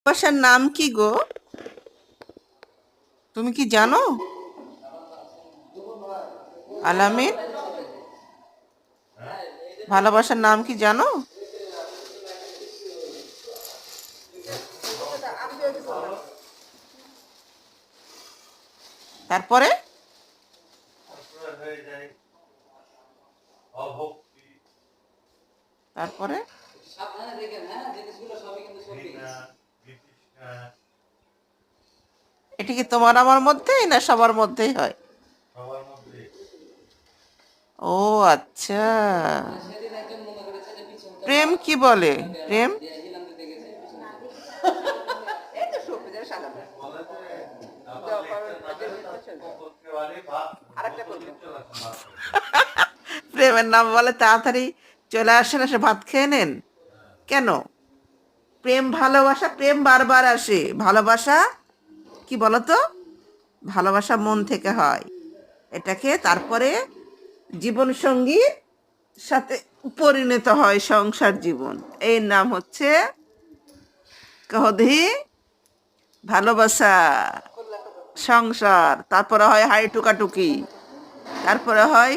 ভালোবাসার নাম কি গো? তুমি কি জানো? আলামিন, ভালোবাসার নাম কি জানো? তারপরে তারপরে এটা কি তোমার আমার মধ্যেই না সবার মধ্যেই হয়? ও আচ্ছা। প্রেম কি বলে? প্রেম প্রেমের নাম বলে তাড়াতাড়ি চলে আসেন, এসে ভাত খেয়ে নেন। কেন? প্রেম ভালোবাসা, প্রেম বারবার আসে। ভালোবাসা কি বলতো? ভালোবাসা মন থেকে হয়। এটাকে তারপরে জীবন সঙ্গীর সাথে পরিণত হয় সংসার জীবন। এর নাম হচ্ছে কহদি ভালোবাসা, সংসার। তারপরে হয় হাই টুকাটুকি, তারপরে হয়